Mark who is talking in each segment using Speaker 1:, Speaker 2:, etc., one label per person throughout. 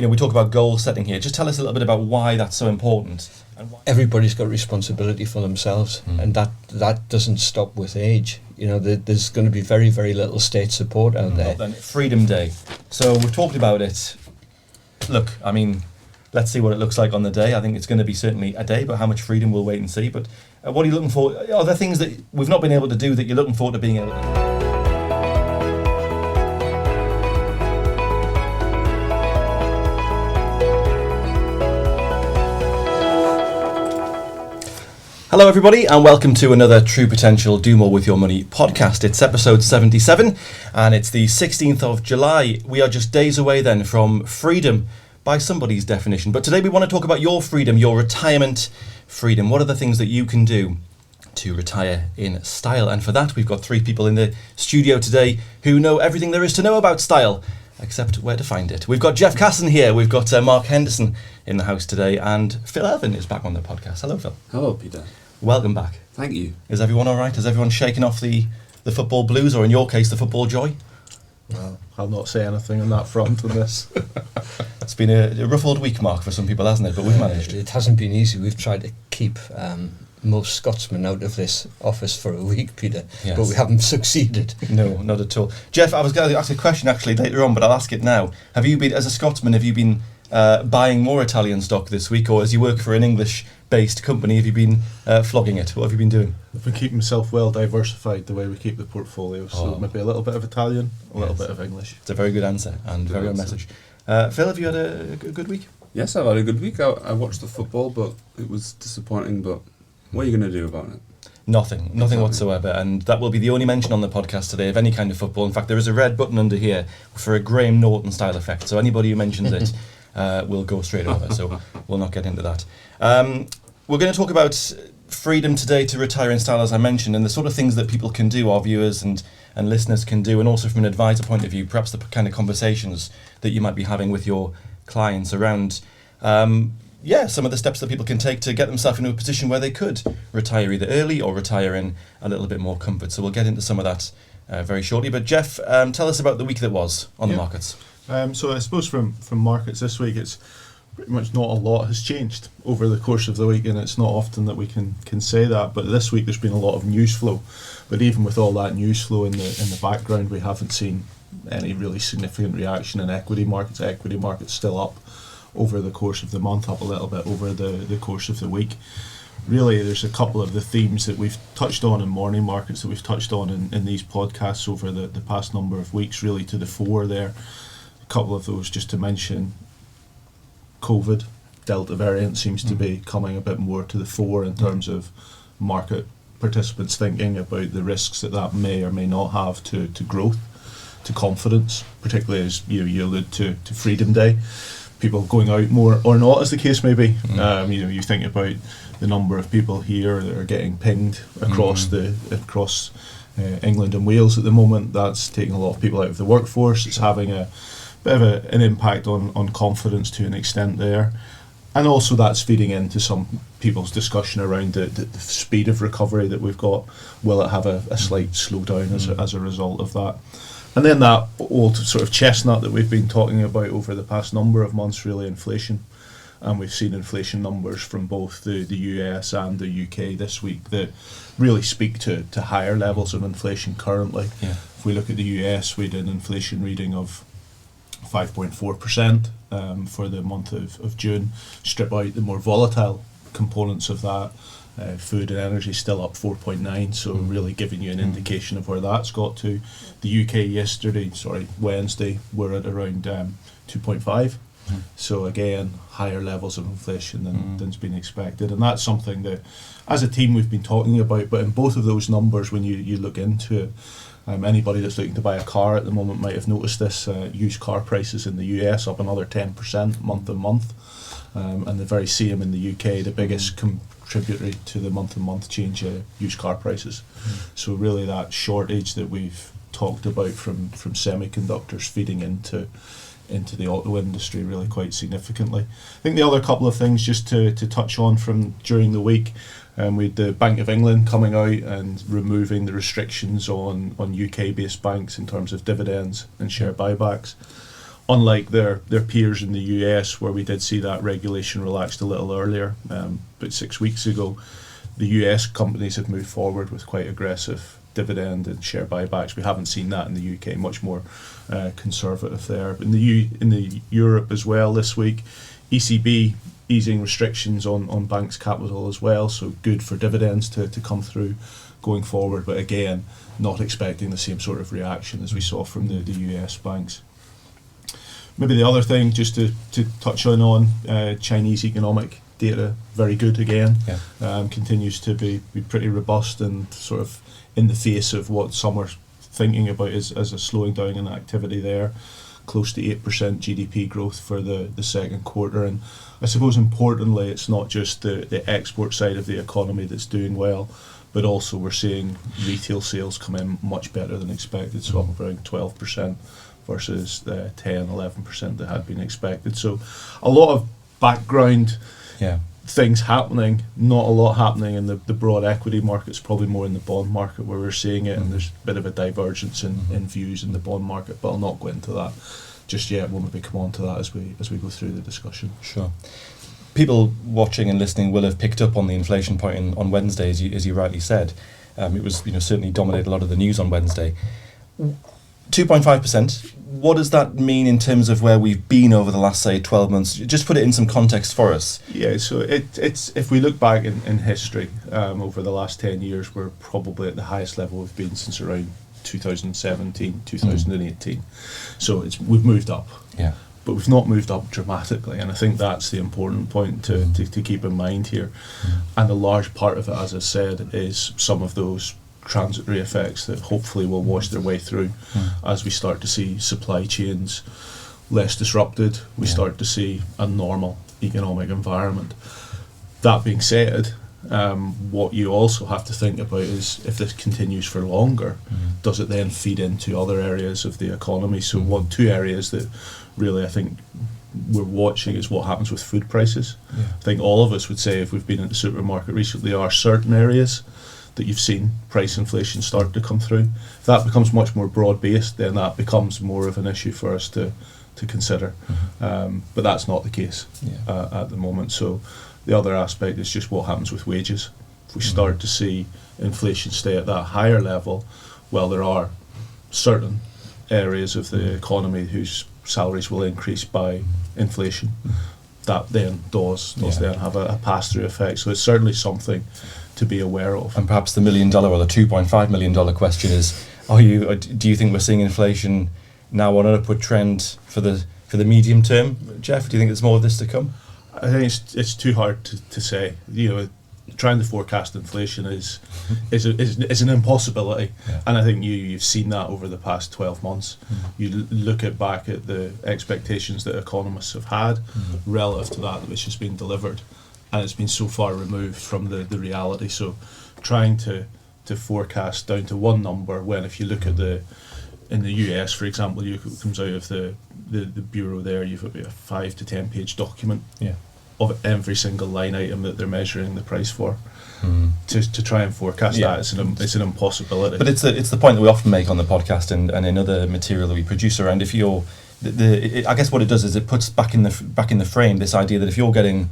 Speaker 1: we talk about goal setting here. Just tell us a little bit about why that's so important.
Speaker 2: Everybody's got responsibility for themselves, and that doesn't stop with age. There's going to be very, very little state support out there.
Speaker 1: Then Freedom Day. So we've talked about it. Look, I mean, let's see what it looks like on the day. I think it's going to be certainly a day, but how much freedom we'll wait and see. But what are you looking for? Are there things that we've not been able to do that you're looking forward to being able to do? Hello everybody and welcome to another True Potential Do More With Your Money podcast. It's episode 77 and it's the 16th of July. We are just days away then from freedom by somebody's definition. But today we want to talk about your freedom, your retirement freedom. What are the things that you can do to retire in style? And for that we've got three people in the studio today who know everything there is to know about style, except where to find it. We've got Jeff Casson here, we've got Mark Henderson in the house today, and Phil Irvin is back on the podcast. Hello Phil.
Speaker 3: Hello Peter.
Speaker 1: Welcome back.
Speaker 3: Thank you.
Speaker 1: Is everyone all right? Has everyone shaken off the football blues, or in your case, the football joy?
Speaker 4: Well, I'll not say anything on that front on this.
Speaker 1: It's been a rough old week, Mark, for some people, hasn't it? But we've managed.
Speaker 2: It hasn't been easy. We've tried to keep most Scotsmen out of this office for a week, Peter,
Speaker 1: yes.
Speaker 2: But we haven't succeeded.
Speaker 1: No, not at all. Jeff, I was going to ask a question actually later on, but I'll ask it now. Have you been, as a Scotsman, buying more Italian stock this week, or as you work for an English-based company, have you been flogging it? What have you been doing?
Speaker 4: I've been keeping myself well diversified the way we keep the portfolio, so maybe a little bit of Italian, a little bit of English.
Speaker 1: It's a very good answer and very good message. Phil, have you had a good week?
Speaker 3: Yes, I've had a good week. I watched the football, but it was disappointing, but what are you going to do about it?
Speaker 1: Nothing whatsoever, and that will be the only mention on the podcast today of any kind of football. In fact, there is a red button under here for a Graham Norton style effect, so anybody who mentions it will go straight over, so we'll not get into that. We're going to talk about freedom today to retire in style, as I mentioned, and the sort of things that people can do, our viewers and listeners can do, and also from an advisor point of view, perhaps the kind of conversations that you might be having with your clients around some of the steps that people can take to get themselves into a position where they could retire either early or retire in a little bit more comfort. So we'll get into some of that very shortly. But Jeff, tell us about the week that was on the markets.
Speaker 4: So I suppose from markets this week, it's pretty much not a lot has changed over the course of the week, and it's not often that we can say that. But this week there's been a lot of news flow. But even with all that news flow in the background, we haven't seen any really significant reaction in equity markets. Equity markets still up over the course of the month, up a little bit over the course of the week. Really, there's a couple of the themes that we've touched on in morning markets that we've touched on in these podcasts over the past number of weeks, really to the fore there. A couple of those just to mention. COVID, Delta variant seems to be coming a bit more to the fore in terms of market participants thinking about the risks that may or may not have to growth, to confidence, particularly as you allude to Freedom Day. People going out more or not, as the case may be. You think about the number of people here that are getting pinged across England and Wales at the moment. That's taking a lot of people out of the workforce. It's having a bit of an impact on confidence to an extent there. And also that's feeding into some people's discussion around the speed of recovery that we've got. Will it have a slight slowdown as a result of that? And then that old sort of chestnut that we've been talking about over the past number of months, really, inflation. And we've seen inflation numbers from both the US and the UK this week that really speak to higher levels of inflation currently. Yeah. If we look at the US, we did an inflation reading of 5.4% for the month of June. Strip out the more volatile components of that. Food and energy still up 4.9, so really giving you an indication of where that's got to. The UK Wednesday, we're at around 2.5. So again, higher levels of inflation than's been expected, and that's something that, as a team, we've been talking about. But in both of those numbers, when you look into it, anybody that's looking to buy a car at the moment might have noticed this. Used car prices in the US up another 10% month on month, and the very same in the UK. The biggest contributory to the month on month change used car prices. So really, that shortage that we've talked about from semiconductors feeding into the auto industry really quite significantly. I think the other couple of things just to touch on from during the week, we had the Bank of England coming out and removing the restrictions on UK based banks in terms of dividends and share buybacks. unlike their peers in the US, where we did see that regulation relaxed a little earlier, about 6 weeks ago, the US companies have moved forward with quite aggressive dividend and share buybacks. We haven't seen that in the UK, much more conservative there. In the Europe as well this week, ECB easing restrictions on banks' capital as well, so good for dividends to come through going forward, but again, not expecting the same sort of reaction as we saw from the US banks. Maybe the other thing, just to touch on Chinese economic data, very good again. Continues to be pretty robust and sort of in the face of what some are thinking about as a slowing down in activity there. Close to 8% GDP growth for the second quarter. And I suppose importantly, it's not just the export side of the economy that's doing well, but also we're seeing retail sales come in much better than expected, so up around 12% versus the 10-11% that had been expected. So a lot of background things happening, not a lot happening in the broad equity markets, probably more in the bond market where we're seeing it, and there's a bit of a divergence in views in the bond market, but I'll not go into that just yet. We'll maybe come on to that as we go through the discussion.
Speaker 1: Sure. People watching and listening will have picked up on the inflation point on Wednesday, as you rightly said. It was certainly dominated a lot of the news on Wednesday. 2.5%. What does that mean in terms of where we've been over the last, say, 12 months? Just put it in some context for us.
Speaker 4: Yeah, so it's if we look back in history, over the last 10 years, we're probably at the highest level we've been since around 2017, 2018. So we've moved up.
Speaker 1: Yeah.
Speaker 4: But we've not moved up dramatically, and I think that's the important point to keep in mind here. And a large part of it, as I said, is some of those transitory effects that hopefully will wash their way through as we start to see supply chains less disrupted, we start to see a normal economic environment. That being said, what you also have to think about is if this continues for longer, does it then feed into other areas of the economy? So two areas that really I think we're watching is what happens with food prices. I think all of us would say, if we've been in the supermarket recently, there are certain areas that you've seen price inflation start to come through. If that becomes much more broad-based, then that becomes more of an issue for us to consider. But that's not the case at the moment. So the other aspect is just what happens with wages. If we start to see inflation stay at that higher level, well, there are certain areas of the economy whose salaries will increase by inflation. That then does then have a pass-through effect. So it's certainly something to be aware of.
Speaker 1: And perhaps the $1 million or the $2.5 million question is: do you think we're seeing inflation now on an upward trend for the medium term, Jeff? Do you think there's more of this to come?
Speaker 4: I think it's too hard to say. Trying to forecast inflation is an impossibility, and I think you've seen that over the past 12 months. You look back at the expectations that economists have had relative to that which has been delivered, and it's been so far removed from the reality. So trying to forecast down to one number, when if you look at in the US, for example, it comes out of the bureau there, you've got a 5 to 10 page document of every single line item that they're measuring the price for. To try and forecast that, it's an impossibility.
Speaker 1: But it's the point that we often make on the podcast and in other material that we produce around, if you're I guess what it does is it puts back in the frame this idea that if you're getting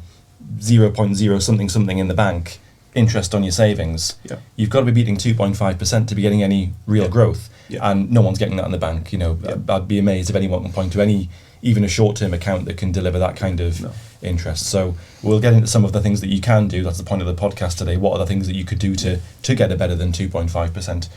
Speaker 1: 0.0 something in the bank interest on your savings, you've got to be beating 2.5% to be getting any real growth, and no one's getting that in the bank. I'd be amazed if anyone can point to even a short-term account that can deliver that kind of interest. So we'll get into some of the things that you can do. That's the point of the podcast today. What are the things that you could do to get a better than 2.5%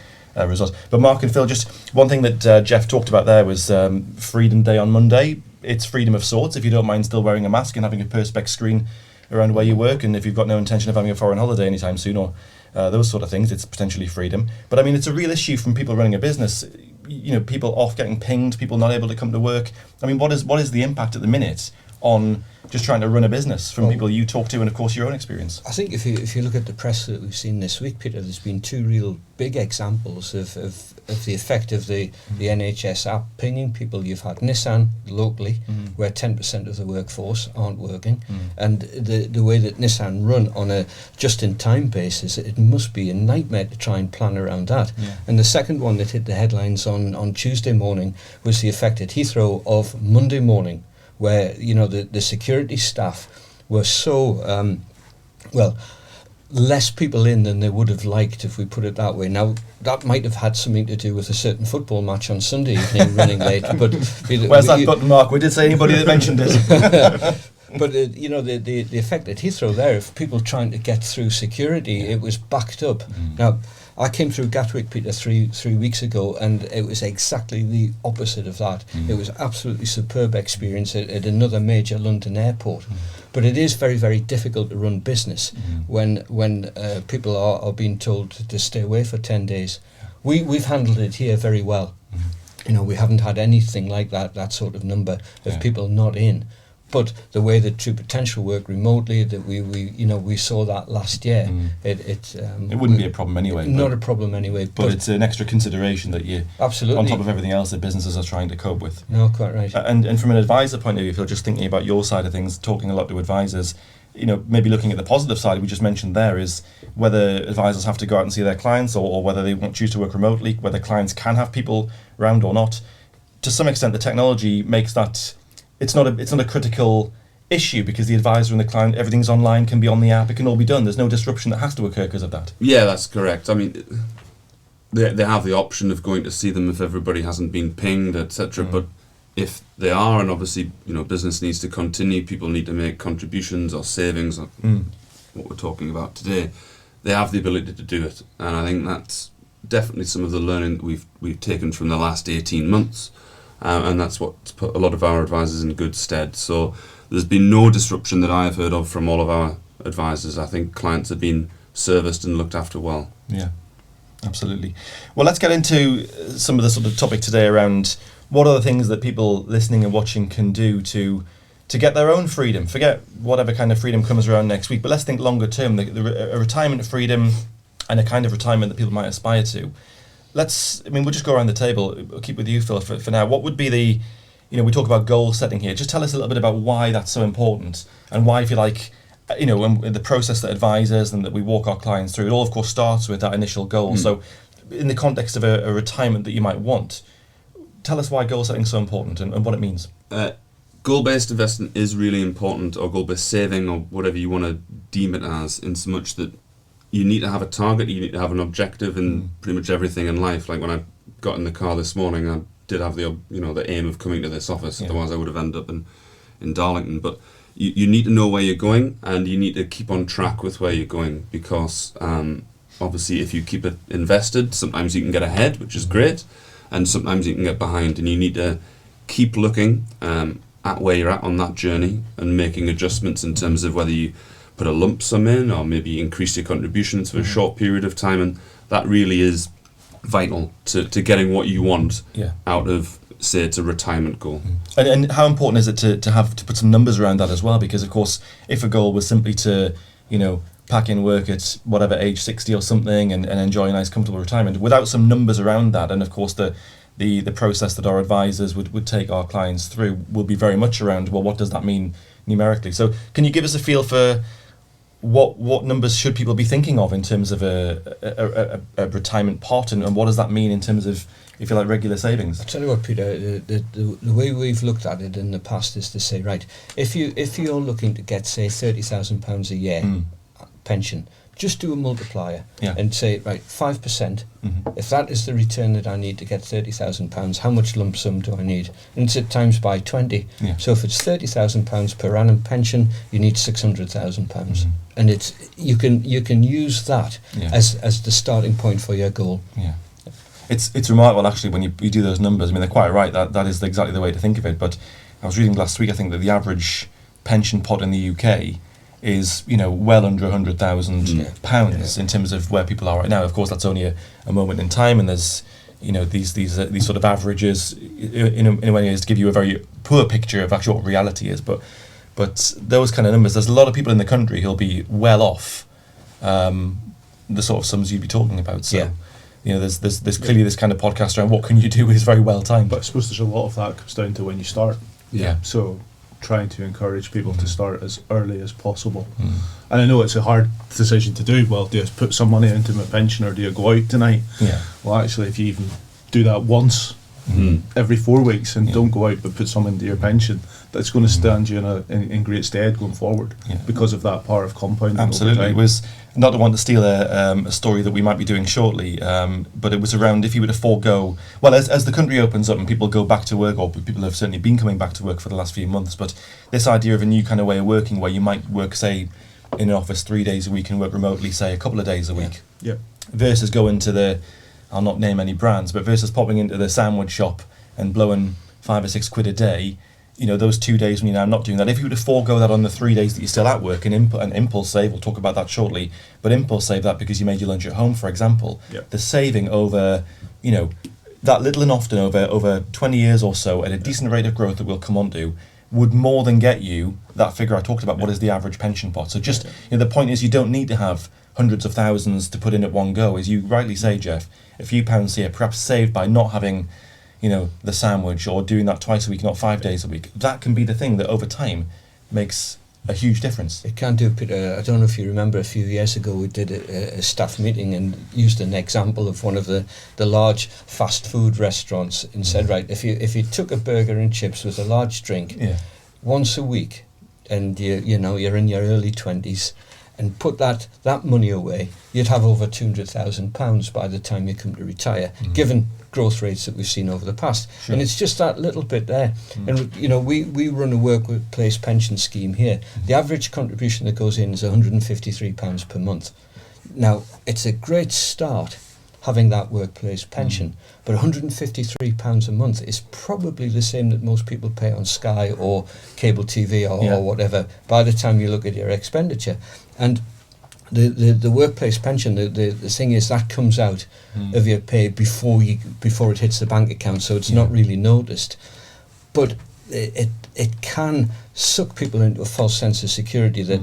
Speaker 1: result? But Mark and Phil, just one thing that Jeff talked about there was Freedom Day on Monday. It's freedom of sorts, if you don't mind still wearing a mask and having a perspex screen around where you work, and if you've got no intention of having a foreign holiday anytime soon, or those sort of things, it's potentially freedom. But I mean, it's a real issue from people running a business. People off getting pinged, people not able to come to work. I mean, what is the impact at the minute on just trying to run a business from
Speaker 2: Well,
Speaker 1: people you talk to and, of course, your own experience?
Speaker 2: I think if you look at the press that we've seen this week, Peter, there's been two real big examples of the effect of the NHS app pinging people. You've had Nissan locally, where 10% of the workforce aren't working, and the way that Nissan run on a just-in-time basis, it must be a nightmare to try and plan around that.
Speaker 1: Yeah.
Speaker 2: And the second one that hit the headlines on Tuesday morning was the effect at Heathrow of Monday morning, where the security staff were so less people in than they would have liked, if we put it that way. Now, that might have had something to do with a certain football match on Sunday evening running late. But
Speaker 1: Where's that button, Mark? We did say anybody that mentioned it.
Speaker 2: But the effect at Heathrow there, of people trying to get through security, it was backed up. Now, I came through Gatwick, Peter, three weeks ago, and it was exactly the opposite of that. It was absolutely superb experience at another major London airport. But it is very, very difficult to run business when people are being told to stay away for 10 days. We've handled it here very well. We haven't had anything like that sort of number of people not in. But the way that True Potential work remotely, that we saw that last year, it
Speaker 1: wouldn't be a problem anyway.
Speaker 2: Not a problem anyway.
Speaker 1: But it's an extra consideration that you,
Speaker 2: absolutely,
Speaker 1: on top of everything else that businesses are trying to cope with.
Speaker 2: No, quite right.
Speaker 1: And from an advisor point of view, if you're just thinking about your side of things, talking a lot to advisors, maybe looking at the positive side we just mentioned there is whether advisors have to go out and see their clients or whether they choose to work remotely, whether clients can have people around or not. To some extent, the technology makes that. It's not a critical issue because the advisor and the client, everything's online, can be on the app, it can all be done. There's no disruption that has to occur because of that.
Speaker 3: Yeah, that's correct. I mean, they have the option of going to see them if everybody hasn't been pinged, etc. But if they are, and obviously business needs to continue, people need to make contributions or savings, or what we're talking about today, they have the ability to do it. And I think that's definitely some of the learning that we've taken from the last 18 months. And that's what's put a lot of our advisors in good stead. So there's been no disruption that I've heard of from all of our advisors. I think clients have been serviced and looked after well.
Speaker 1: Yeah, absolutely. Well, let's get into some of the sort of topic today around what are the things that people listening and watching can do to get their own freedom. Forget whatever kind of freedom comes around next week, but let's think longer term, a retirement freedom and a kind of retirement that people might aspire to. We'll just go around the table. I'll keep with you, Phil, for now. What would be the, we talk about goal setting here. Just tell us a little bit about why that's so important and why, if you like, when the process that advisors and that we walk our clients through, it all, of course, starts with that initial goal. So in the context of a retirement that you might want, tell us why goal setting is so important and what it means.
Speaker 3: Goal-based investing is really important, or goal-based saving, or whatever you want to deem it as, in so much that you need to have a target, you need to have an objective in pretty much everything in life. Like when I got in the car this morning, I did have the aim of coming to this office, otherwise I would have ended up in Darlington. But you need to know where you're going, and you need to keep on track with where you're going, because obviously if you keep it invested, sometimes you can get ahead, which is great, and sometimes you can get behind, and you need to keep looking at where you're at on that journey and making adjustments in terms of whether you put a lump sum in or maybe increase your contributions for a short period of time, and that really is vital to getting what you want out of, say, it's a retirement goal.
Speaker 1: And how important is it to put some numbers around that as well? Because of course, if a goal was simply to pack in work at whatever age, 60 or something, and enjoy a nice comfortable retirement, without some numbers around that, and of course the process that our advisors would take our clients through will be very much around, well, what does that mean numerically? So can you give us a feel for what numbers should people be thinking of in terms of a retirement pot, and what does that mean in terms of, if you like, regular savings?
Speaker 2: I'll tell you what, Peter, the way we've looked at it in the past is to say, right, if you're looking to get, say, £30,000 a year pension, just do a multiplier and say, right, 5%. If that is the return that I need to get £30,000, how much lump sum do I need? And it's at times by 20. So if it's £30,000 per annum pension, you need £600,000, and you can use that as the starting point for your goal.
Speaker 1: It's remarkable actually when you do those numbers. I mean, they're quite right. That is exactly the way to think of it. But I was reading last week, I think that the average pension pot in the UK is well under £100,000 in terms of where people are right now. Of course, that's only a moment in time, and there's these sort of averages in a way is to give you a very poor picture of actually what reality is. But But those kind of numbers, there's a lot of people in the country who'll be well off the sort of sums you'd be talking about. So,
Speaker 2: Yeah.
Speaker 1: you know, there's clearly this kind of podcast around what can you do is very well timed.
Speaker 4: But I suppose there's a lot of that comes down to when you start.
Speaker 1: Yeah.
Speaker 4: So trying to encourage people to start as early as possible. And I know it's a hard decision to do. Well, do I put some money into my pension or do I go out tonight?
Speaker 1: Yeah.
Speaker 4: Well, actually, if you even do that once every 4 weeks and don't go out but put some into your pension, that's going to stand you in great stead going forward because of that power of compounding.
Speaker 1: Absolutely.
Speaker 4: Over
Speaker 1: It
Speaker 4: time.
Speaker 1: was not to want to steal a story that we might be doing shortly, but it was around if you were to forego, well, as the country opens up and people go back to work, or people have certainly been coming back to work for the last few months, but this idea of a new kind of way of working where you might work, say, in an office 3 days a week and work remotely, say, a couple of days a week,
Speaker 4: Yeah.
Speaker 1: versus going to the, I'll not name any brands, but versus popping into the sandwich shop and blowing £5 or £6 a day. You know, those 2 days when you're now not doing that, if you were to forego that on the 3 days that you're still at work, and impulseSave, we'll talk about that shortly, but impulseSave that because you made your lunch at home, for example, the saving over, you know, that little and often over 20 years or so at a decent rate of growth that we'll come on to, would more than get you that figure I talked about, what is the average pension pot. So just, you know, the point is you don't need to have hundreds of thousands to put in at one go. As you rightly say, Jeff, a few pounds here, perhaps saved by not having, you know, the sandwich or doing that twice a week, not 5 days a week. That can be the thing that over time makes a huge difference.
Speaker 2: It can do, Peter. I don't know if you remember a few years ago we did a staff meeting and used an example of one of the large fast food restaurants and said, right, if you took a burger and chips with a large drink once a week and you're in your early 20s and put that money away, you'd have over £200,000 by the time you come to retire, given growth rates that we've seen over the past.
Speaker 1: Sure.
Speaker 2: And it's just that little bit there. And, you know, we run a workplace pension scheme here. The average contribution that goes in is £153 per month. Now, it's a great start having that workplace pension, but £153 a month is probably the same that most people pay on Sky or cable TV or whatever by the time you look at your expenditure. And the workplace pension, the thing is that comes out of your pay before it hits the bank account, so it's not really noticed. But it can suck people into a false sense of security that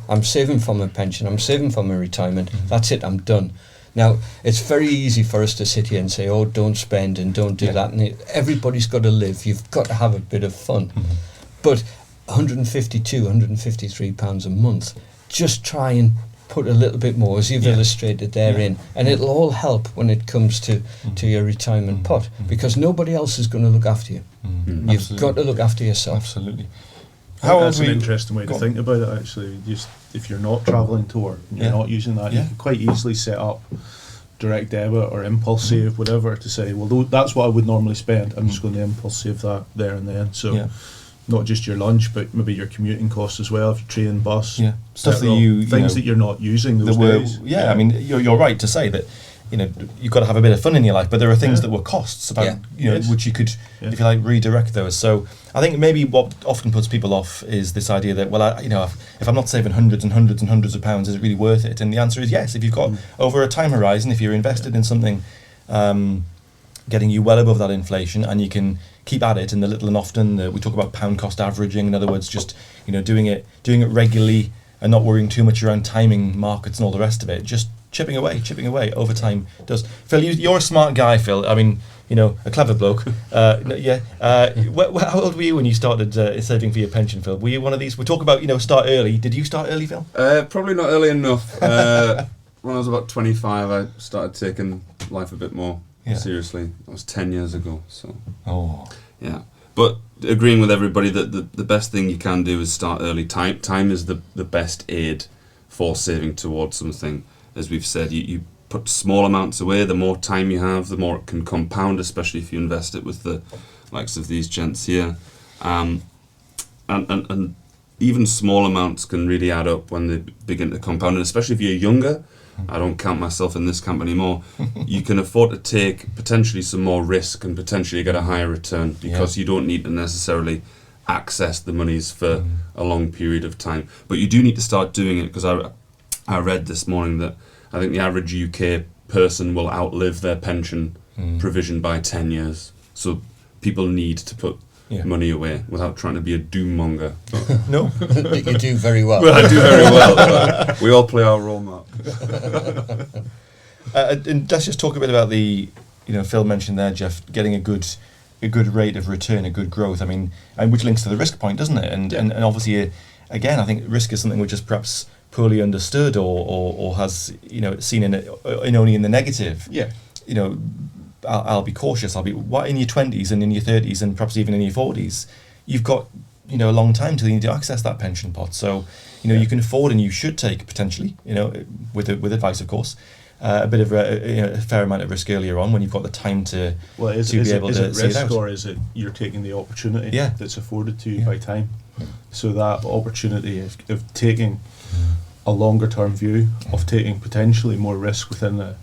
Speaker 2: I'm saving for my pension, I'm saving for my retirement, that's it, I'm done. Now, it's very easy for us to sit here and say, oh, don't spend and don't do that. And everybody's got to live. You've got to have a bit of fun. But £153 a month, just try and put a little bit more, as you've illustrated therein, and it'll all help when it comes to your retirement pot, because nobody else is going to look after you. You've got to look after yourself.
Speaker 1: Absolutely.
Speaker 4: That's an interesting way to think about it, actually. Just if you're not travelling to work and you're not using that, you can quite easily set up direct debit or impulseSave, whatever, to say, well, that's what I would normally spend. I'm just going to impulseSave that there and then. So not just your lunch, but maybe your commuting costs as well, if you train, bus,
Speaker 1: stuff that you
Speaker 4: things that you're not using those days.
Speaker 1: I mean, you're right to say that. You know, you've got to have a bit of fun in your life, but there are things that were costs about, which you could, if you like, redirect those. So I think maybe what often puts people off is this idea that, well, if I'm not saving hundreds and hundreds and hundreds of pounds, is it really worth it? And the answer is yes. If you've got over a time horizon, if you're invested in something getting you well above that inflation, and you can keep at it in the little and often, we talk about pound cost averaging. In other words, just doing it regularly and not worrying too much around timing markets and all the rest of it. Just chipping away over time does. Phil, you're a smart guy, Phil. I mean, a clever bloke. How old were you when you started saving for your pension, Phil? Were you one of these? We talk about, start early. Did you start early, Phil?
Speaker 3: Probably not early enough. When I was about 25, I started taking life a bit more seriously. That was 10 years ago. So.
Speaker 1: Oh.
Speaker 3: Yeah. But agreeing with everybody that the best thing you can do is start early. Time is the best aid for saving towards something. As we've said, you put small amounts away, the more time you have, the more it can compound, especially if you invest it with the likes of these gents here. And even small amounts can really add up when they begin to compound, and especially if you're younger. I don't count myself in this camp anymore. You can afford to take potentially some more risk and potentially get a higher return because you don't need to necessarily access the monies for a long period of time. But you do need to start doing it, because I read this morning that I think the average UK person will outlive their pension provision by 10 years. So people need to put money away without trying to be a doom monger.
Speaker 1: No.
Speaker 2: That you do very well.
Speaker 3: Well, I do very well. But we all play our role, Mark.
Speaker 1: And let's just talk a bit about Phil mentioned there, Jeff, getting a good rate of return, a good growth. I mean, and which links to the risk point, doesn't it? And obviously, again, I think risk is something which is perhaps poorly understood or has seen in only in the negative.
Speaker 4: Yeah.
Speaker 1: I'll be cautious. I'll be in your 20s and in your 30s and perhaps even in your 40s. You've got a long time till you need to access that pension pot. So you can afford and you should take potentially with advice, of course. A bit of a fair amount of risk earlier on when you've got the time to be able to see it out.
Speaker 4: Or is it you're taking the opportunity that's afforded to you by time? So that opportunity of taking a longer term view, of taking potentially more risk within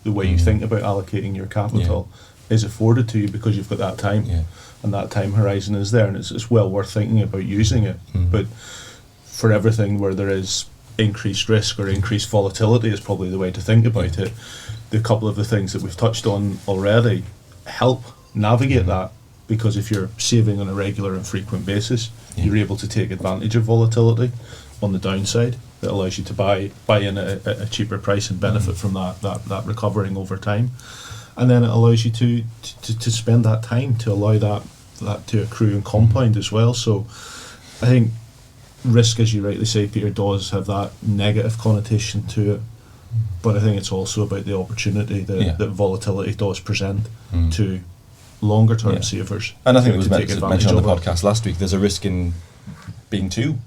Speaker 4: the way you think about allocating your capital is afforded to you because you've got that time, and that time horizon is there, and it's well worth thinking about using it. But for everything where there is increased risk or increased volatility is probably the way to think about it. The couple of the things that we've touched on already help navigate that, because if you're saving on a regular and frequent basis, you're able to take advantage of volatility on the downside. That allows you to buy in at a cheaper price and benefit from that recovering over time, and then it allows you to spend that time to allow that to accrue and compound as well. So I think risk, as you rightly say, Peter, does have that negative connotation to it, but I think it's also about the opportunity that volatility does present to longer term savers.
Speaker 1: And I think it was mentioned on the podcast last week, there's a risk in being too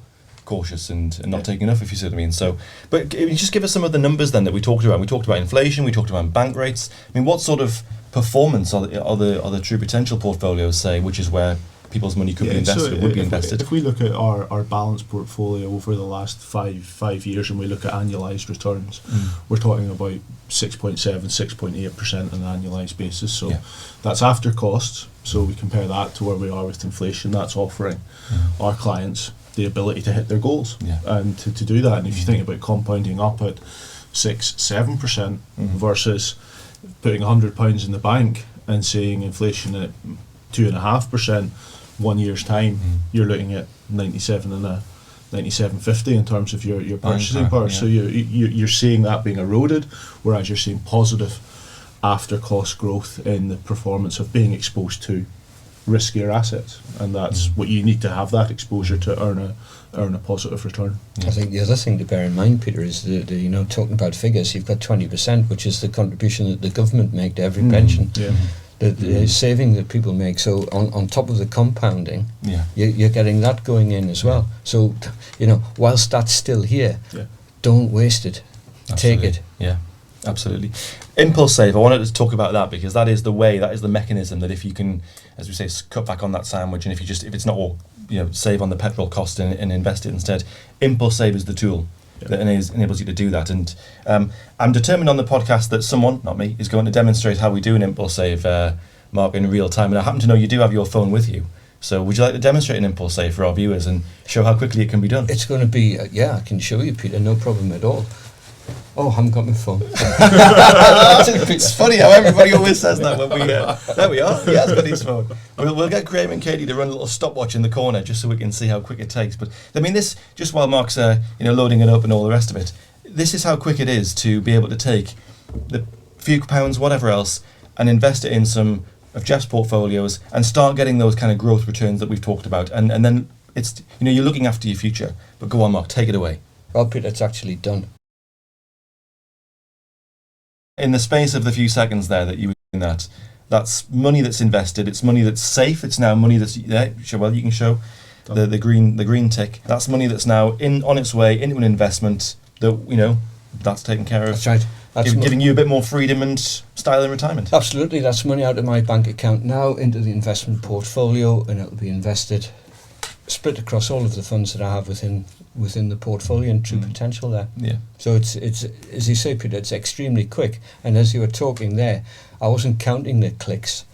Speaker 1: cautious and not taking enough, if you see what I mean. So, but can you just give us some of the numbers then that we talked about? We talked about inflation, we talked about bank rates. I mean, what sort of performance are the true potential portfolios, say, which is where people's money could be invested, or would be invested?
Speaker 4: If we look at our balanced portfolio over the last five years, and we look at annualised returns, we're talking about 6.7, 6.8% on an annualised basis. So that's after costs. So we compare that to where we are with inflation. That's offering our clients the ability to hit their goals and to do that. And if you think about compounding up at 6-7% versus putting £100 in the bank and seeing inflation at 2.5%, 1 year's time, you're looking at 97.50 in terms of your purchasing power. So you're seeing that being eroded, whereas you're seeing positive after cost growth in the performance of being exposed to riskier assets, and that's what you need to have, that exposure to earn a positive return.
Speaker 2: I think the other thing to bear in mind, Peter, is that talking about figures, you've got 20%, which is the contribution that the government make to every pension. The saving that people make. So on top of the compounding, you're getting that going in as well. So whilst that's still here, don't waste it.
Speaker 1: Absolutely.
Speaker 2: Take it.
Speaker 1: Yeah. Absolutely. impulseSave, I wanted to talk about that because that is the way, that is the mechanism that if you can, as we say, cut back on that sandwich, and if it's not all, save on the petrol cost and invest it instead, impulseSave is the tool that enables you to do that. And I'm determined on the podcast that someone, not me, is going to demonstrate how we do an impulseSave, Mark, in real time. And I happen to know you do have your phone with you. So would you like to demonstrate an impulseSave for our viewers and show how quickly it can be done?
Speaker 2: It's going to be, I can show you, Peter, no problem at all. Oh, I haven't got my phone.
Speaker 1: It's funny how everybody always says that when we... there we are, he has got his phone. We'll get Graham and Katie to run a little stopwatch in the corner just so we can see how quick it takes. But, I mean, this, just while Mark's loading it up and all the rest of it, this is how quick it is to be able to take the few pounds, whatever else, and invest it in some of Jeff's portfolios and start getting those kind of growth returns that we've talked about. And then it's, you're looking after your future. But go on, Mark, take it away.
Speaker 2: Well, Peter, it's actually done.
Speaker 1: In the space of the few seconds there that you were doing that, that's money that's invested, it's money that's safe, it's now money that's, you can show the green tick. That's money that's now on its way into an investment that, that's taken care of.
Speaker 2: That's right. That's
Speaker 1: giving you a bit more freedom and style in retirement.
Speaker 2: Absolutely, that's money out of my bank account now into the investment portfolio, and it'll be invested, split across all of the funds that I have within the portfolio and true potential there. Yeah. So it's as you say, Peter, it's extremely quick. And as you were talking there, I wasn't counting the clicks,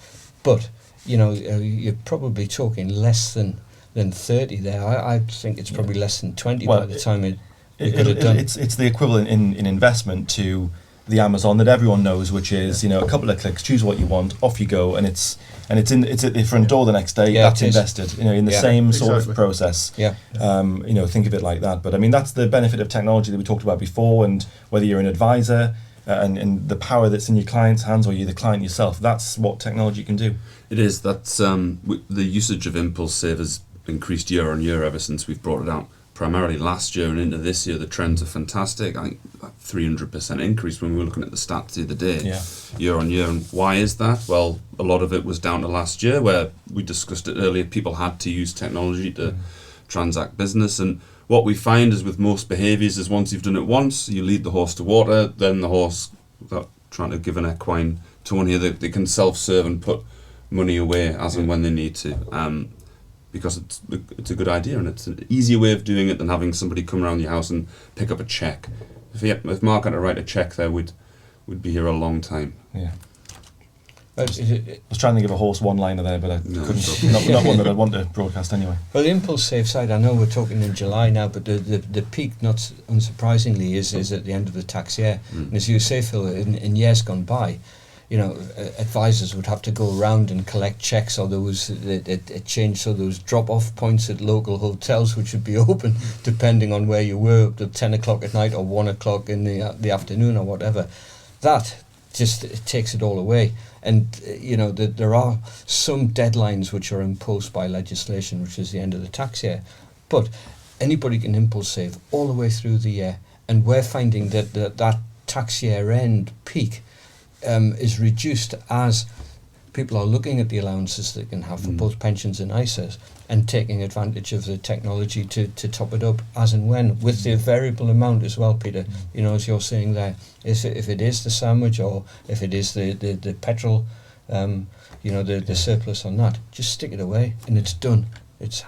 Speaker 2: but you're probably talking less than 30 there. I think it's probably less than 20 by the time it could have done.
Speaker 1: It's the equivalent in investment to the Amazon that everyone knows, which is a couple of clicks, choose what you want, off you go, and it's at the front door the next day. That's invested, in the same sort of process.
Speaker 2: Yeah.
Speaker 1: Think of it like that. But I mean, that's the benefit of technology that we talked about before, and whether you're an advisor and the power that's in your client's hands, or you're the client yourself, that's what technology can do.
Speaker 3: It is. That's the usage of impulseSave has increased year on year ever since we've brought it out. Primarily last year and into this year, the trends are fantastic. I think 300% increase when we were looking at the stats the other day, year on year. And why is that? Well, a lot of it was down to last year, where we discussed it earlier. People had to use technology to transact business, and what we find is with most behaviours is once you've done it once, you lead the horse to water. Then the horse, without trying to give an equine tone here, they can self-serve and put money away as and when they need to. Because it's a good idea, and it's an easier way of doing it than having somebody come around your house and pick up a cheque. If Mark had to write a cheque there, we'd be here a long time.
Speaker 1: Yeah. I was trying to give a horse one-liner there, but I couldn't. Not one that I'd want to broadcast anyway.
Speaker 2: Well, the impulseSave side, I know we're talking in July now, but the peak, not unsurprisingly, is at the end of the tax year. And as you say, Phil, in years gone by, advisors would have to go around and collect checks, or there was a change, so there was drop-off points at local hotels which would be open depending on where you were, up to 10 o'clock at night or 1 o'clock in the afternoon or whatever. That just it takes it all away. And there are some deadlines which are imposed by legislation, which is the end of the tax year, but anybody can impulseSave all the way through the year, and we're finding that tax year end peak is reduced as people are looking at the allowances they can have for both pensions and ISAs, and taking advantage of the technology to top it up as and when, with the variable amount as well, Peter. As you're saying there, if it is the sandwich, or if it is the petrol, the surplus on that, just stick it away and it's done. It's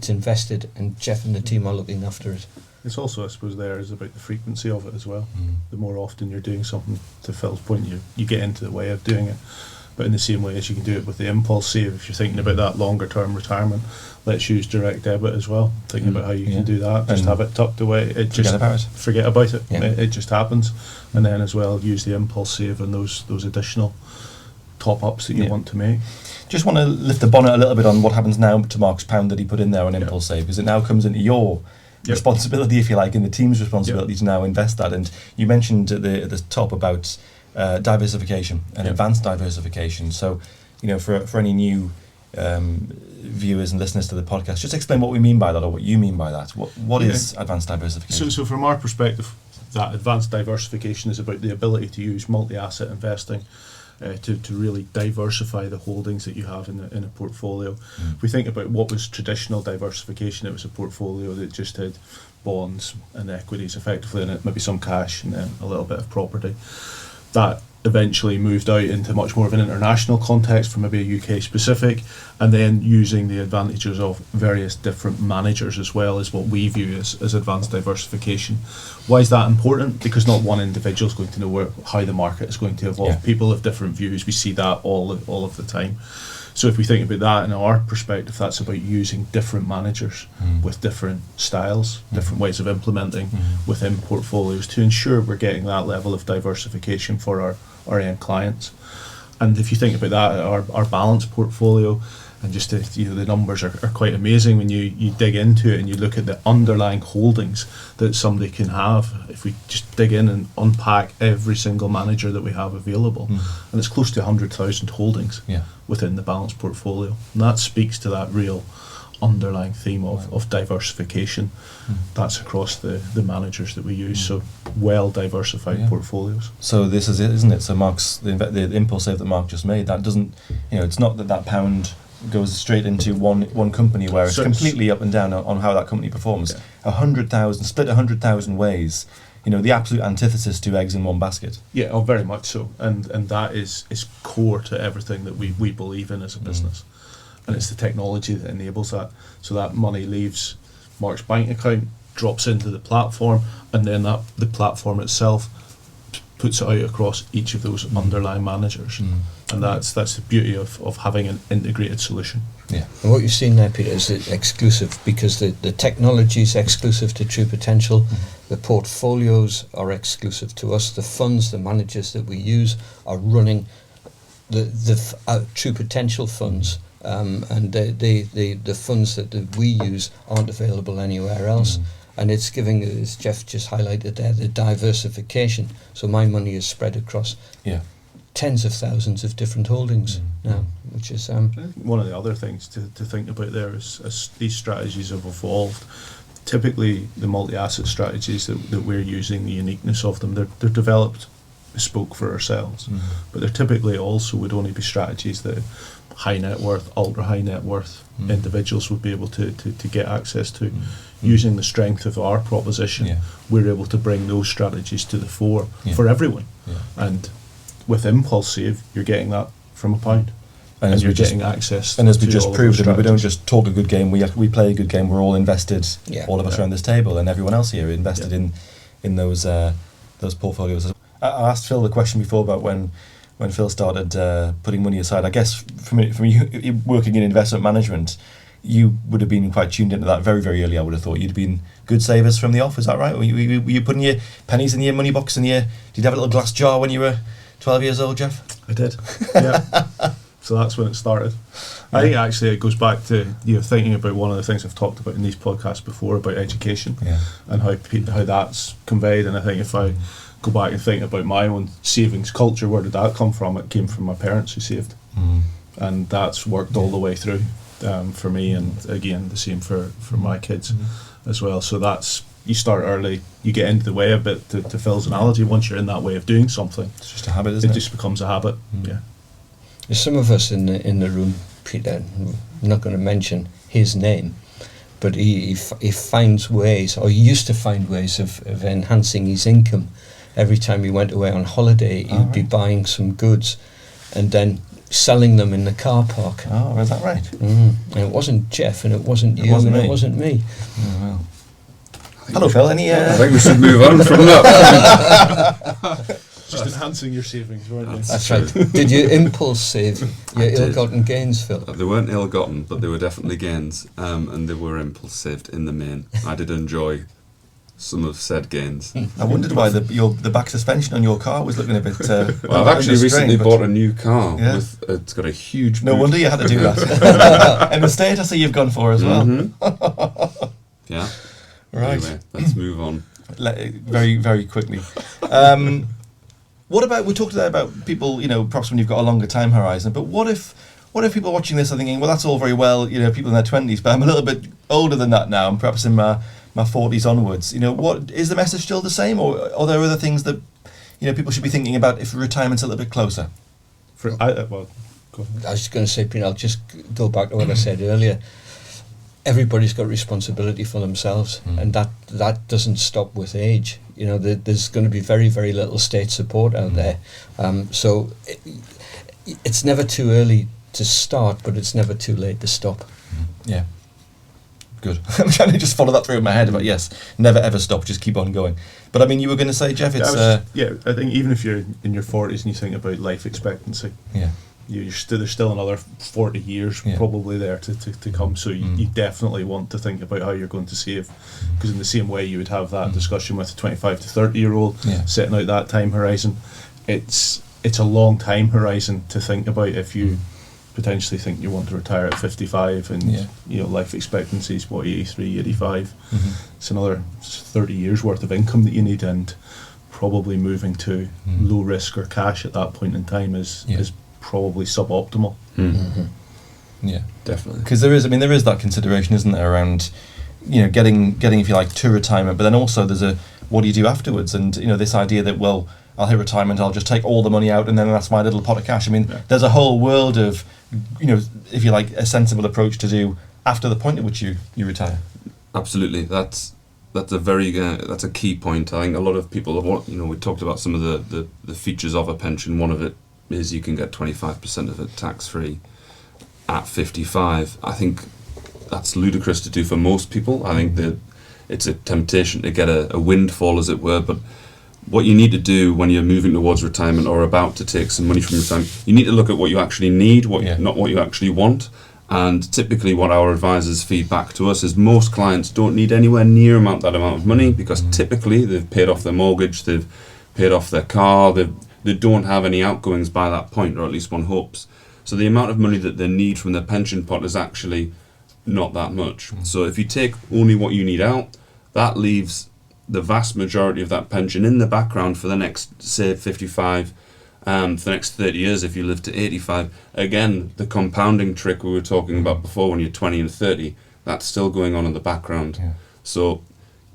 Speaker 2: invested, and Jeff and the team are looking after it.
Speaker 4: It's also, I suppose, there is about the frequency of it as well. The more often you're doing something, to Phil's point, you get into the way of doing it. But in the same way as you can do it with the impulseSave, if you're thinking about that longer term retirement, let's use direct debit as well. Thinking about how you can do that, just have it tucked away. Forget about it.
Speaker 1: Yeah.
Speaker 4: It just happens. And then as well, use the impulseSave and those additional top ups that you want to make.
Speaker 1: Just want to lift the bonnet a little bit on what happens now to Mark's pound that he put in there on impulseSave, because it now comes into your responsibility, if you like, and the team's responsibility to now invest that. And you mentioned at the top about diversification and advanced diversification. So, for any new viewers and listeners to the podcast, just explain what we mean by that, or what you mean by that. What is advanced diversification?
Speaker 4: So from our perspective, that advanced diversification is about the ability to use multi-asset investing to really diversify the holdings that you have in a portfolio. If we think about what was traditional diversification, it was a portfolio that just had bonds and equities effectively in it, maybe some cash and then a little bit of property. That eventually moved out into much more of an international context from maybe a UK specific, and then using the advantages of various different managers as well is what we view as advanced diversification. Why is that important? Because not one individual is going to know how the market is going to evolve. People have different views. We see that all of the time. So if we think about that in our perspective, that's about using different managers with different styles, different ways of implementing within portfolios to ensure we're getting that level of diversification for our end clients. And if you think about that, our balanced portfolio, and just the numbers are quite amazing when you dig into it and you look at the underlying holdings that somebody can have. If we just dig in and unpack every single manager that we have available, and it's close to 100,000 holdings within the balanced portfolio, and that speaks to that real underlying theme of diversification. That's across the managers that we use. So well diversified portfolios.
Speaker 1: So this is it, isn't it? So Mark's the impulseSave that Mark just made, that doesn't, it's not that pound goes straight into one company where it's completely up and down on how that company performs. 100,000 split 100,000 ways. The absolute antithesis to eggs in one basket.
Speaker 4: Yeah, very much so. And that is core to everything that we believe in as a business. And it's the technology that enables that. So that money leaves Mark's bank account, drops into the platform, and then the platform itself puts it out across each of those underlying managers. And that's the beauty of having an integrated solution.
Speaker 1: Yeah.
Speaker 2: And what you've seen there, Peter, is it exclusive, because the technology is exclusive to True Potential. The portfolios are exclusive to us. The funds, the managers that we use are running the True Potential funds, and the funds that we use aren't available anywhere else. And it's giving, as Jeff just highlighted there, the diversification. So my money is spread across tens of thousands of different holdings now, which is...
Speaker 4: I think one of the other things to think about there is, as these strategies have evolved, typically the multi-asset strategies that we're using, the uniqueness of them, they're developed bespoke for ourselves, but they're typically also would only be strategies that high net worth, ultra high net worth individuals would be able to get access to. Using the strength of our proposition, we're able to bring those strategies to the fore for everyone. And with impulseSave, you're getting that from £1. And you're getting access.
Speaker 1: And as we just
Speaker 4: all of
Speaker 1: proved,
Speaker 4: those
Speaker 1: we don't
Speaker 4: strategies.
Speaker 1: just talk a good game. We play a good game. We're all invested. All of us around this table, and everyone else here invested in those portfolios. I asked Phil the question before about when Phil started putting money aside. I guess from you working in investment management, you would have been quite tuned into that very, very early. I would have thought you'd been good savers from the off. Is that right? Were you putting your pennies in your money box did you have a little glass jar when you were 12 years old, Jeff?
Speaker 4: I did. Yeah. So that's when it started. I think actually it goes back to thinking about one of the things I've talked about in these podcasts before about education and how that's conveyed. And I think if I go back and think about my own savings culture, where did that come from? It came from my parents who saved, and that's worked all the way through for me, and again the same for my kids as well. So that's, you start early, you get into the way a bit, to Phil's analogy. Once you're in that way of doing something,
Speaker 1: It's just a habit, isn't it?
Speaker 4: It just becomes a habit.
Speaker 2: There's some of us in the room, Peter, I'm not going to mention his name, but he finds ways, or he used to find ways of enhancing his income. Every time he went away on holiday, he'd be buying some goods and then selling them in the car park.
Speaker 1: Oh, is that right?
Speaker 2: And it wasn't Jeff, and it wasn't you, and it wasn't me.
Speaker 1: Oh, well. Hello, Phil.
Speaker 3: I think we should move on from that.
Speaker 4: Just enhancing your savings, weren't you?
Speaker 2: That's right. Did you impulseSave your ill-gotten gains, Phil?
Speaker 3: They weren't ill-gotten, but they were definitely gains, and they were impulse-saved in the main. I did enjoy some of said gains.
Speaker 1: I wondered why the back suspension on your car was looking a bit...
Speaker 3: Well, I've actually recently bought a new car. It's got a huge
Speaker 1: No
Speaker 3: boot.
Speaker 1: wonder you had to do that. And the state I see you've gone for as well.
Speaker 3: Yeah.
Speaker 1: Right.
Speaker 3: Anyway, let's move on.
Speaker 1: Very, very quickly. What about, we talked there about people, perhaps when you've got a longer time horizon, but what if people watching this are thinking, well, that's all very well, people in their 20s, but I'm a little bit older than that now, I'm perhaps in my 40s onwards. What is the message still the same, or are there other things that people should be thinking about if retirement's a little bit closer?
Speaker 4: Go ahead.
Speaker 2: I was going to say, Peter, I'll just go back to what I said earlier. Everybody's got responsibility for themselves, and that doesn't stop with age. There's going to be very, very little state support out there. So it's never too early to start, but it's never too late to stop.
Speaker 1: Yeah. Good. I'm trying to just follow that through in my head, but yes, never ever stop, just keep on going. But I mean, you were going to say, Jeff, it's...
Speaker 4: I think even if you're in your 40s and you think about life expectancy, there's still another 40 years probably there to come, so you definitely want to think about how you're going to save, because in the same way you would have that discussion with a 25 to 30 year old setting out that time horizon, it's a long time horizon to think about if you potentially think you want to retire at 55 and life expectancy is 83, 85. It's another 30 years worth of income that you need, and probably moving to low risk or cash at that point in time is probably suboptimal.
Speaker 1: Yeah,
Speaker 3: definitely.
Speaker 1: Because there is that consideration, isn't there, around getting if you like to retirement, but then also there's a what do you do afterwards, and this idea that, well, I'll hit retirement, I'll just take all the money out and then that's my little pot of cash. I mean, there's a whole world of if you like, a sensible approach to do after the point at which you retire.
Speaker 3: Absolutely, that's a very that's a key point. I think a lot of people have, we talked about some of the features of a pension. One of it is you can get 25% of it tax free at 55. I think that's ludicrous to do for most people. I think that it's a temptation to get a windfall, as it were, but what you need to do when you're moving towards retirement or about to take some money from retirement, you need to look at what you actually need, not what you actually want. And typically what our advisors feed back to us is most clients don't need anywhere near that amount of money, because typically they've paid off their mortgage, they've paid off their car, they don't have any outgoings by that point, or at least one hopes. So the amount of money that they need from their pension pot is actually not that much. So if you take only what you need out, that leaves the vast majority of that pension in the background for the next, say, 55, for the next 30 years if you live to 85. Again, the compounding trick we were talking about before, when you're 20 and 30, that's still going on in the background.
Speaker 1: Yeah.
Speaker 3: So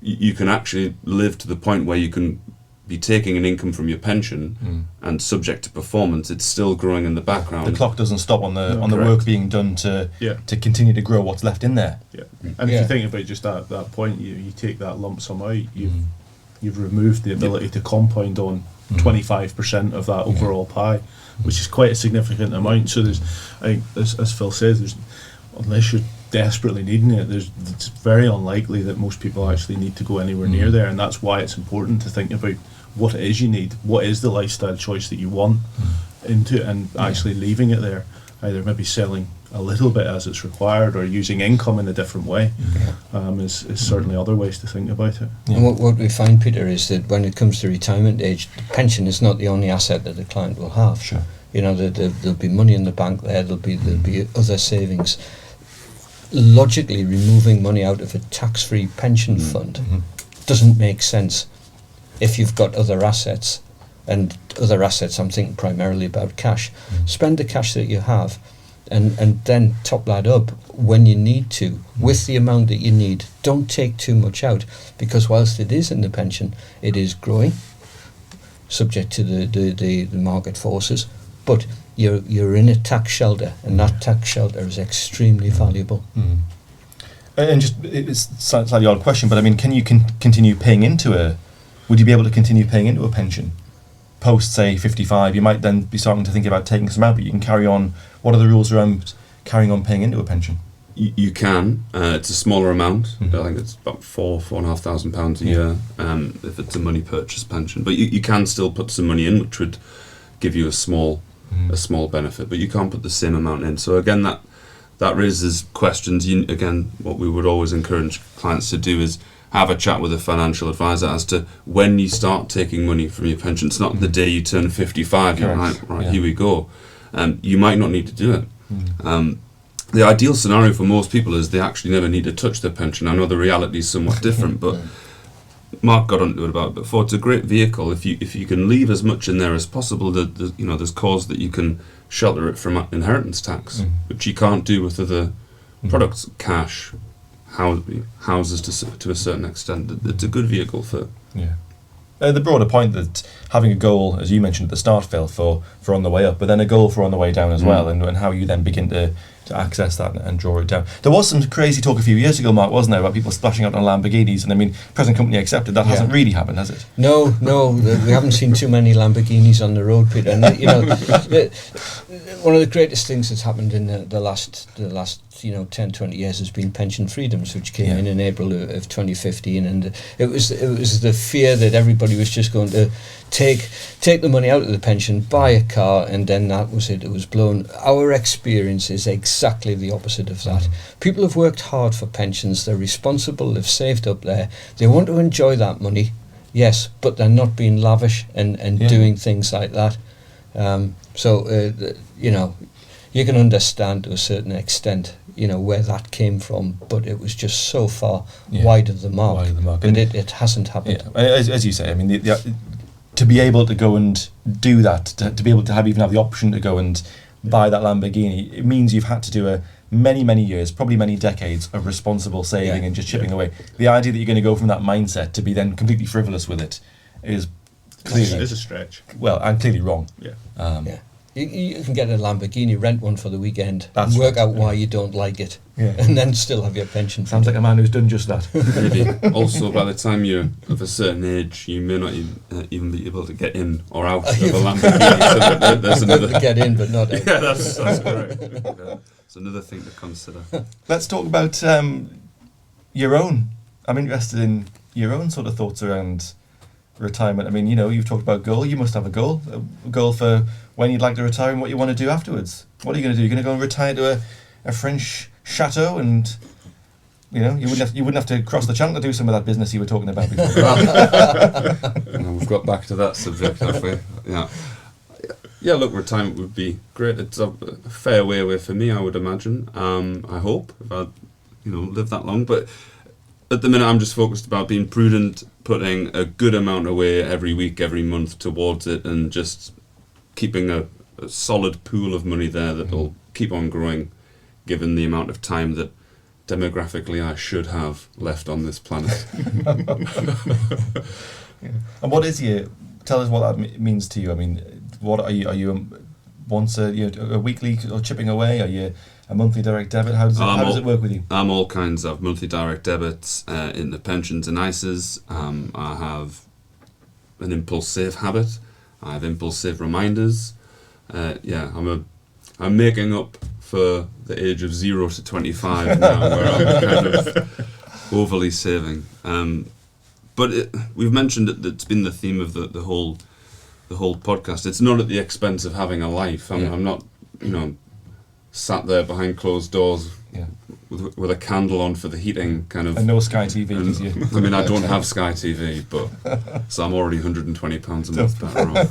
Speaker 3: you can actually live to the point where you can be taking an income from your pension, and subject to performance, it's still growing in the background.
Speaker 1: The clock doesn't stop on the
Speaker 4: correct.
Speaker 1: work being done to continue to grow what's left in there.
Speaker 4: Yeah. And if you think about just that point, you take that lump sum out, you've removed the ability to compound on 25% of that overall pie, which is quite a significant amount. So there's, I think, as Phil says, unless you're desperately needing it, it's very unlikely that most people actually need to go anywhere near there, and that's why it's important to think about what it is you need, what is the lifestyle choice that you want into it, and actually leaving it there, either maybe selling a little bit as it's required or using income in a different way, is certainly other ways to think about it.
Speaker 2: And what we find, Peter, is that when it comes to retirement age, the pension is not the only asset that the client will have.
Speaker 1: Sure.
Speaker 2: You know, there'll be money in the bank there, there'll be other savings. Logically, removing money out of a tax-free pension fund doesn't make sense if you've got other assets. And other assets, I'm thinking primarily about cash. Spend the cash that you have, and then top that up when you need to, with the amount that you need. Don't take too much out, because whilst it is in the pension, it is growing, subject to the market forces, but you're in a tax shelter, and that tax shelter is extremely valuable.
Speaker 1: And just, it's a slightly odd question, but I mean, can you continue paying into would you be able to continue paying into a pension post, say, 55? You might then be starting to think about taking some out, but you can carry on. What are the rules around carrying on paying into a pension?
Speaker 3: You can. It's a smaller amount. I think it's about £4,500 a year, if it's a money purchase pension. But you can still put some money in, which would give you a small benefit. But you can't put the same amount in. So again, that raises questions. Again, what we would always encourage clients to do is have a chat with a financial advisor as to when you start taking money from your pension. It's not the day you turn 55. You're right, here we go. You might not need to do it. The ideal scenario for most people is they actually never need to touch their pension. I know the reality is somewhat different, but Mark got onto it about it before. It's a great vehicle. If you can leave as much in there as possible, there's cause that you can shelter it from inheritance tax, which you can't do with other products, cash, houses to a certain extent. It's a good vehicle for.
Speaker 1: The broader point that having a goal, as you mentioned at the start, Phil, for on the way up, but then a goal for on the way down as well, and how you then begin to access that and draw it down. There was some crazy talk a few years ago, Mark, wasn't there, about people splashing out on Lamborghinis, and I mean, present company accepted, that hasn't really happened, has it?
Speaker 2: No, we haven't seen too many Lamborghinis on the road, Peter. And one of the greatest things that's happened in the last 10, 20 years has been pension freedoms, which came in April of 2015, and it was the fear that everybody was just going to take the money out of the pension, buy a car, and then that was it. It was blown. Our experience is exactly the opposite of that. People have worked hard for pensions. They're responsible. They've saved up there. They want to enjoy that money, yes, but they're not being lavish and doing things like that. You can understand to a certain extent, where that came from, but it was just so far wide of the mark. And it hasn't happened.
Speaker 1: Yeah. As you say, I mean, to be able to go and do that, to be able to even have the option to go and buy that Lamborghini, it means you've had to do many years, probably many decades of responsible saving and just chipping away. The idea that you're going to go from that mindset to be then completely frivolous with it is clearly
Speaker 4: a stretch.
Speaker 1: Well, and clearly wrong.
Speaker 2: You can get a Lamborghini, rent one for the weekend,
Speaker 1: That's
Speaker 2: work out why you don't like it, and then still have your pension.
Speaker 1: Sounds like a man who's done just that.
Speaker 3: Maybe. Also, by the time you're of a certain age, you may not even be able to get in or out of a Lamborghini. So there's another
Speaker 2: get in, but not out.
Speaker 3: Yeah, that's correct. It's another thing to consider.
Speaker 1: Let's talk about your own. I'm interested in your own sort of thoughts around retirement? I mean, you've talked about goal. You must have a goal for when you'd like to retire and what you want to do afterwards. What are you going to do? You're going to go and retire to a French chateau, and you wouldn't have to cross the channel to do some of that business you were talking about before.
Speaker 3: We've got back to that subject, have we? Yeah. Yeah, look, retirement would be great. It's a fair way away for me, I would imagine. I hope, if I live that long. But at the minute, I'm just focused about being prudent, putting a good amount away every week, every month towards it, and just keeping a solid pool of money there that will keep on growing, given the amount of time that demographically I should have left on this planet.
Speaker 1: And what is tell us what that means to you. I mean, what are you once a weekly or chipping away? Are you a monthly direct debit? How does it work with you?
Speaker 3: I'm all kinds of monthly direct debits in the pensions and ISAs. I have an impulseSave habit. I have impulseSave reminders. I'm making up for the age of 0 to 25 now, where I'm kind of overly saving. But we've mentioned that it's been the theme of the whole podcast. It's not at the expense of having a life. I'm not, sat there behind closed doors with a candle on for the heating, kind of.
Speaker 1: And no Sky TV, does you?
Speaker 3: I mean, I don't have Sky TV, so I'm already £120 a month better off.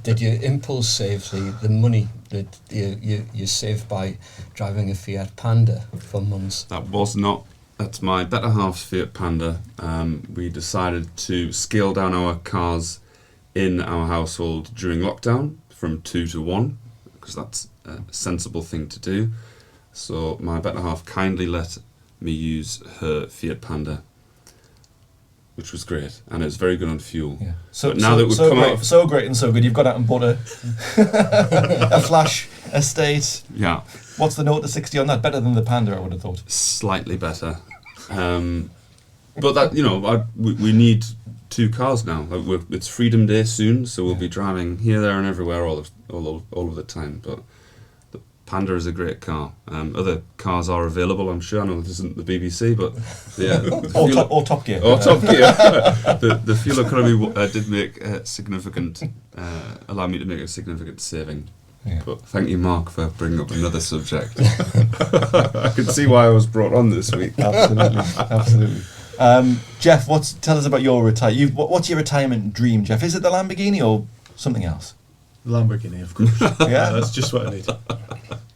Speaker 2: Did you impulse save the money that you saved by driving a Fiat Panda for months?
Speaker 3: That's my better half's Fiat Panda. We decided to scale down our cars in our household during lockdown from 2 to 1, because that's a sensible thing to do. So my better half kindly let me use her Fiat Panda, which was great, and it was very good on fuel.
Speaker 1: Yeah.
Speaker 3: So now that we've come
Speaker 1: great,
Speaker 3: out,
Speaker 1: so great and so good, you've got out and bought a Flash Estate.
Speaker 3: Yeah.
Speaker 1: What's the note to 60 on that? Better than the Panda, I would have thought.
Speaker 3: Slightly better, but that we need 2 cars now. It's Freedom Day soon, so we'll be driving here, there, and everywhere all of the time. But the Panda is a great car. Other cars are available, I'm sure. I know this isn't the BBC, but yeah.
Speaker 1: or Top Gear.
Speaker 3: Or Top Gear. The fuel economy did make a significant, allow me to make a significant saving.
Speaker 1: Yeah.
Speaker 3: But thank you, Mark, for bringing up another subject. I could see why I was brought on this week.
Speaker 1: Absolutely. Jeff, tell us about your retirement. What's your retirement dream, Jeff? Is it the Lamborghini or something else?
Speaker 4: The Lamborghini, of course.
Speaker 1: Yeah,
Speaker 4: that's just what I need.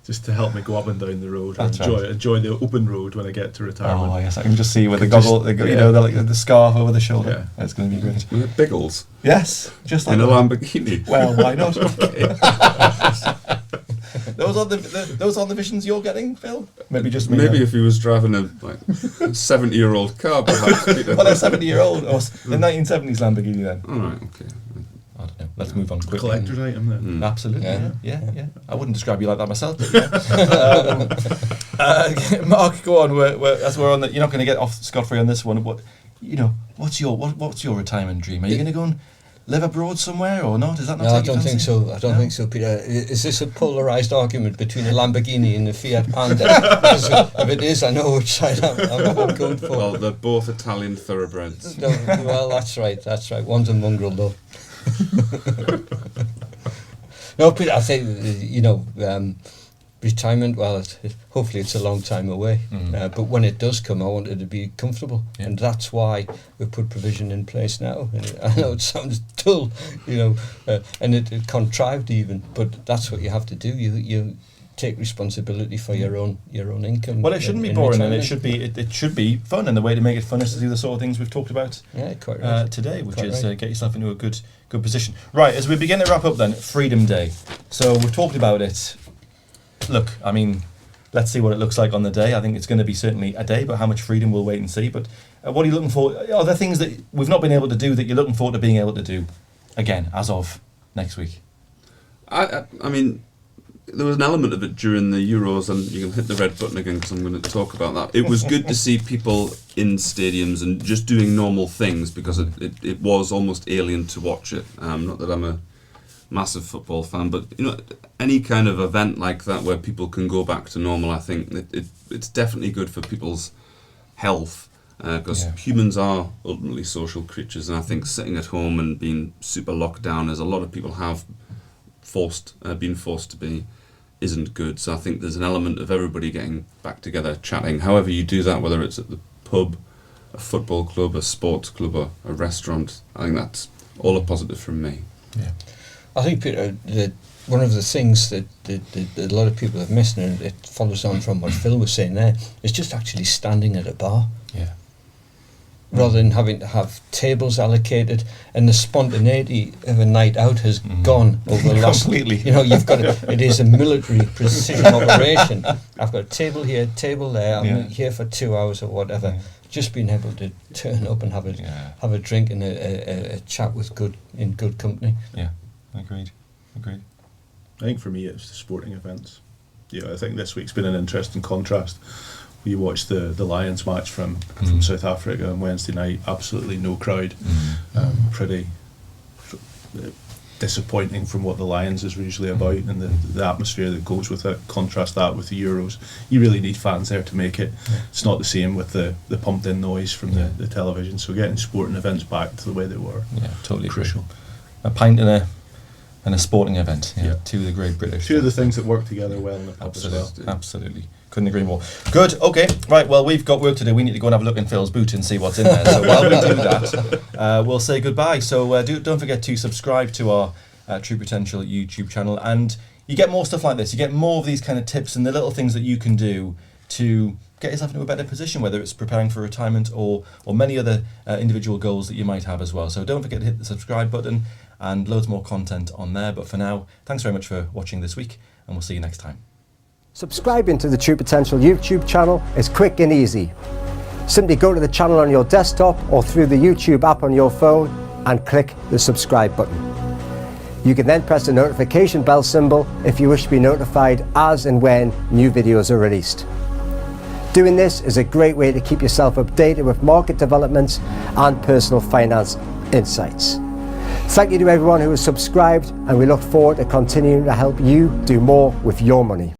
Speaker 4: Just to help me go up and down the road,
Speaker 1: That's
Speaker 4: and enjoy the open road when I get to retirement.
Speaker 1: Oh yes, I can just see with the goggle, the scarf over the shoulder.
Speaker 4: Yeah.
Speaker 1: It's going to be great.
Speaker 3: With Biggles
Speaker 1: Yes, just like
Speaker 3: in a
Speaker 1: that.
Speaker 3: Lamborghini.
Speaker 1: Well, why not? Those are the visions you're getting, Phil. Maybe just me.
Speaker 3: Maybe if he was driving a 70-year-old car, perhaps. Peter.
Speaker 1: Well, a 70-year-old or the 1970s Lamborghini then.
Speaker 3: All right, okay.
Speaker 1: I don't know. Let's move on quickly.
Speaker 4: Collector's item then.
Speaker 1: Absolutely,
Speaker 2: Yeah.
Speaker 1: yeah. I wouldn't describe you like that myself. But Mark, go on. We're on. You're not going to get off scot-free on this one. What's your retirement dream? Are you going to go and live abroad somewhere or not? Is that not?
Speaker 2: No, I don't think so. I don't think so, Peter. Is this a polarised argument between a Lamborghini and a Fiat Panda? If it is, I know which side I'm going for.
Speaker 3: Well, they're both Italian thoroughbreds.
Speaker 2: No, well, that's right. One's a mongrel, though. No, Peter, I think, retirement, well, hopefully it's a long time away. But when it does come, I want it to be comfortable.
Speaker 1: Yeah.
Speaker 2: And that's why we put provision in place now. And I know it sounds dull, and it contrived even, but that's what you have to do. You take responsibility for your own income.
Speaker 1: Well, it shouldn't be
Speaker 2: in
Speaker 1: boring, and
Speaker 2: retirement.
Speaker 1: it should be fun. And the way to make it fun is to do the sort of things we've talked about
Speaker 2: Quite right.
Speaker 1: today, which
Speaker 2: Quite
Speaker 1: is
Speaker 2: right.
Speaker 1: get yourself into a good position. Right, as we begin to wrap up, then Freedom Day. So we've talked about it. Look, I mean, let's see what it looks like on the day. I think it's going to be certainly a day, but how much freedom we'll wait and see. But what are you looking for? Are there things that we've not been able to do that you're looking forward to being able to do again as of next week?
Speaker 3: I mean, there was an element of it during the Euros, and you can hit the red button again because I'm going to talk about that. It was good to see people in stadiums and just doing normal things, because it was almost alien to watch it. Not that I'm a massive football fan, but any kind of event like that where people can go back to normal, I think it's definitely good for people's health. because
Speaker 1: Yeah.
Speaker 3: humans are ultimately social creatures, and I think sitting at home and being super locked down, as a lot of people have been forced to be, isn't good. So I think there's an element of everybody getting back together, chatting. However you do that, whether it's at the pub, a football club, a sports club, or a restaurant, I think that's all a positive from me.
Speaker 1: Yeah.
Speaker 2: I think, Peter, that one of the things that a lot of people have missed, and it follows on from what Phil was saying there, is just actually standing at a bar.
Speaker 1: Yeah.
Speaker 2: Rather than having to have tables allocated, and the spontaneity of a night out has gone over the last.
Speaker 1: Completely.
Speaker 2: You know, you've got it is a military precision operation. I've got a table here, table there. I'm here for 2 hours or whatever.
Speaker 1: Yeah.
Speaker 2: Just being able to turn up and have a drink and a chat with good company.
Speaker 1: Yeah. Agreed.
Speaker 4: I think for me it's the sporting events. Yeah, I think this week's been an interesting contrast. We watched the Lions match from South Africa on Wednesday night. Absolutely no crowd. Pretty disappointing from what the Lions is usually about, and the atmosphere that goes with it. Contrast that with the Euros. You really need fans there to make it. Yeah. It's not the same with the pumped in noise from the television. So getting sporting events back to the way they were.
Speaker 1: Yeah, totally
Speaker 4: crucial.
Speaker 1: Agree. A pint and a sporting event. Yeah. Two of the great British.
Speaker 4: Two of the things that work together well in the pub as well.
Speaker 1: Absolutely. Couldn't agree more. Good. Okay. Right. Well, we've got work to do. We need to go and have a look in Phil's boot and see what's in there. So while we do that, we'll say goodbye. So don't forget to subscribe to our True Potential YouTube channel, and you get more stuff like this. You get more of these kind of tips and the little things that you can do to get yourself into a better position, whether it's preparing for retirement or many other individual goals that you might have as well. So don't forget to hit the subscribe button, and loads more content on there. But for now, thanks very much for watching this week, and we'll see you next time.
Speaker 5: Subscribing to the True Potential YouTube channel is quick and easy. Simply go to the channel on your desktop or through the YouTube app on your phone and click the subscribe button. You can then press the notification bell symbol if you wish to be notified as and when new videos are released. Doing this is a great way to keep yourself updated with market developments and personal finance insights. Thank you to everyone who has subscribed, and we look forward to continuing to help you do more with your money.